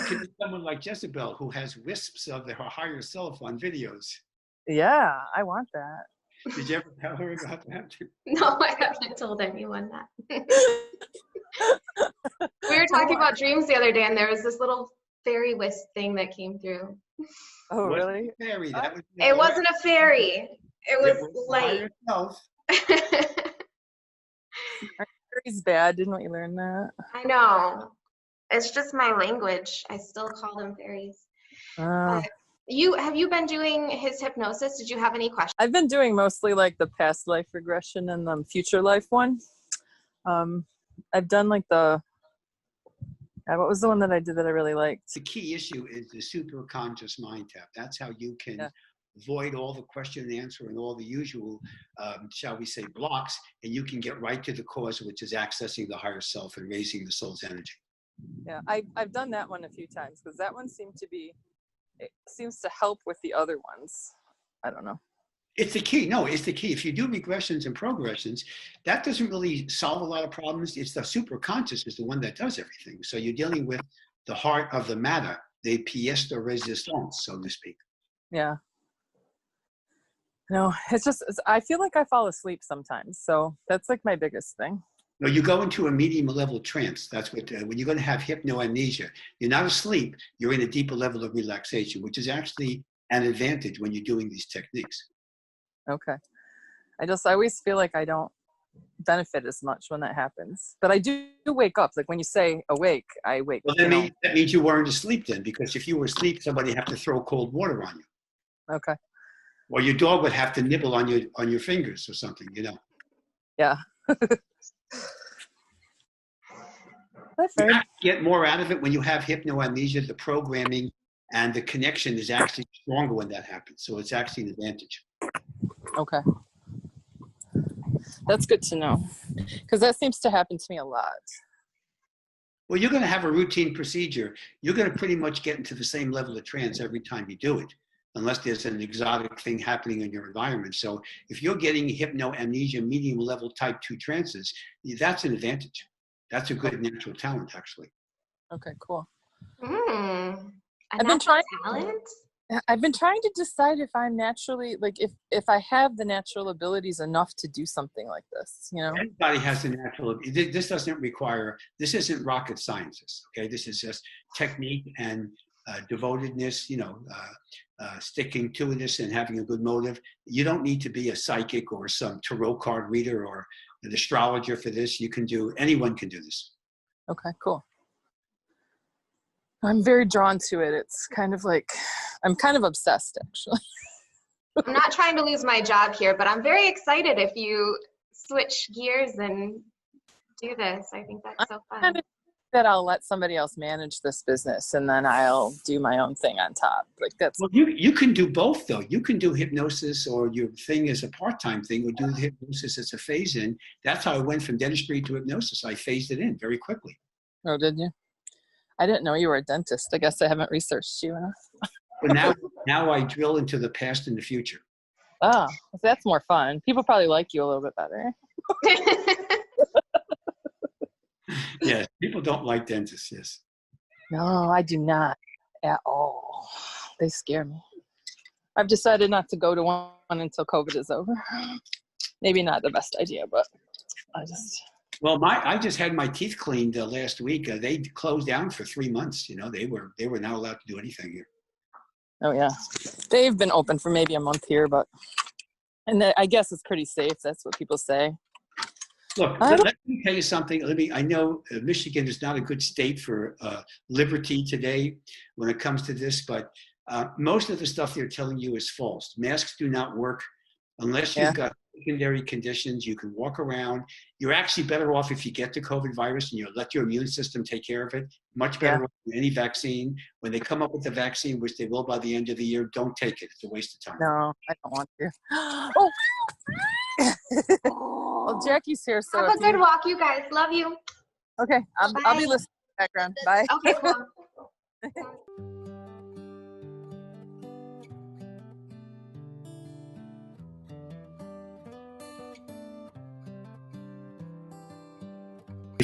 could be someone like Jezebel who has wisps of her higher self on videos. Yeah, I want that. Did you ever tell her about that? No, I haven't told anyone that. We were talking about dreams the other day, and there was this little fairy wisp thing that came through. Oh, really? Fairy. That was It wasn't a fairy. It was light. Fairy's bad. Didn't we learn that? I know. It's just my language. I still call them fairies. But have you been doing his hypnosis? Did you have any questions? I've been doing mostly like the past life regression and the future life one. I've done like what was the one that I did that I really liked? The key issue is the superconscious mind tap. That's how you can avoid all the question and answer and all the usual, shall we say, blocks, and you can get right to the cause, which is accessing the higher self and raising the soul's energy. Yeah, I've done that one a few times because that one seems to help with the other ones. I don't know. It's the key. No, it's the key. If you do regressions and progressions, that doesn't really solve a lot of problems. It's the superconscious is the one that does everything. So you're dealing with the heart of the matter, the pièce de résistance, so to speak. Yeah. No, I feel like I fall asleep sometimes. So that's like my biggest thing. No, you go into a medium level trance. That's what, when you're going to have hypnoamnesia, you're not asleep, you're in a deeper level of relaxation, which is actually an advantage when you're doing these techniques. Okay. I always feel like I don't benefit as much when that happens. But I do wake up. Like when you say awake, I wake up. Well, that means you weren't asleep then, because if you were asleep, somebody have to throw cold water on you. Okay. Or your dog would have to nibble on your fingers or something, you know. Yeah. You get more out of it when you have hypnoamnesia. The programming and the connection is actually stronger when that happens. So it's actually an advantage. Okay. That's good to know, because that seems to happen to me a lot. Well, you're going to have a routine procedure. You're going to pretty much get into the same level of trance every time you do it, unless there's an exotic thing happening in your environment. So if you're getting hypnoamnesia, medium level type 2 trances, that's an advantage. That's a good natural talent, actually. Okay, cool. I've been trying to decide if I'm naturally, like, if I have the natural abilities enough to do something like this, you know? Everybody has the natural, this isn't rocket sciences, okay? This is just technique and devotedness, sticking to this and having a good motive. You don't need to be a psychic or some tarot card reader or an astrologer for this. Anyone can do this. Okay, cool. I'm very drawn to it. It's kind of like, I'm kind of obsessed, actually. I'm not trying to lose my job here, but I'm very excited if you switch gears and do this. I think that's so fun. That I'll let somebody else manage this business and then I'll do my own thing on top. Like that's. Well, you can do both though. You can do hypnosis, or your thing is a part-time thing, or do the hypnosis as a phase in. That's how I went from dentistry to hypnosis. I phased it in very quickly. Oh, did you? I didn't know you were a dentist. I guess I haven't researched you enough. But now I drill into the past and the future. Oh, that's more fun. People probably like you a little bit better. Yes, people don't like dentists, yes. No, I do not at all. They scare me. I've decided not to go to one until COVID is over. Maybe not the best idea, but I just... Well, I just had my teeth cleaned last week. They closed down for 3 months. They were not allowed to do anything here. Oh, yeah. They've been open for maybe a month here, I guess it's pretty safe. That's what people say. Look, let me tell you something. I know Michigan is not a good state for liberty today when it comes to this, but most of the stuff they're telling you is false. Masks do not work unless you've got secondary conditions. You can walk around. You're actually better off if you get the COVID virus and you let your immune system take care of it. Much better than any vaccine. When they come up with the vaccine, which they will by the end of the year, don't take it. It's a waste of time. No, I don't want to. Oh. Well, Jackie's here, so have a good walk, you guys. Love you. Okay, I'll be listening in the background. Bye. Okay, cool.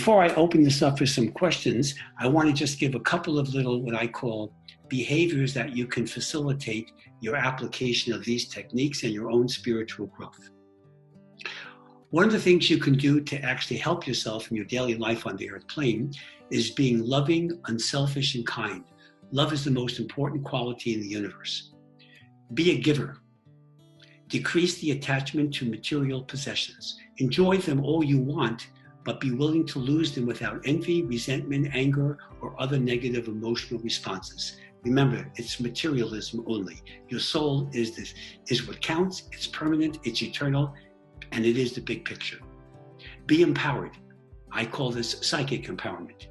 Before I open this up for some questions, I want to just give a couple of little, what I call, behaviors that you can facilitate your application of these techniques and your own spiritual growth. One of the things you can do to actually help yourself in your daily life on the earth plane is being loving, unselfish, and kind. Love is the most important quality in the universe. Be a giver. Decrease the attachment to material possessions. Enjoy them all you want, but be willing to lose them without envy, resentment, anger, or other negative emotional responses. Remember, it's materialism only. Your soul is what counts, it's permanent, it's eternal, and it is the big picture. Be empowered. I call this psychic empowerment.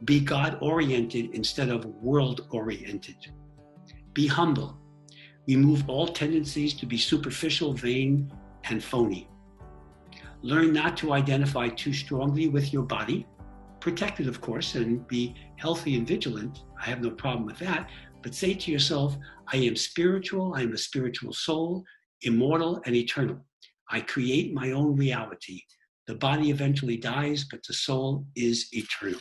Be God-oriented instead of world-oriented. Be humble. Remove all tendencies to be superficial, vain, and phony. Learn not to identify too strongly with your body. Protect it, of course, and be healthy and vigilant. I have no problem with that. But say to yourself, I am spiritual, I am a spiritual soul, immortal and eternal. I create my own reality. The body eventually dies, but the soul is eternal.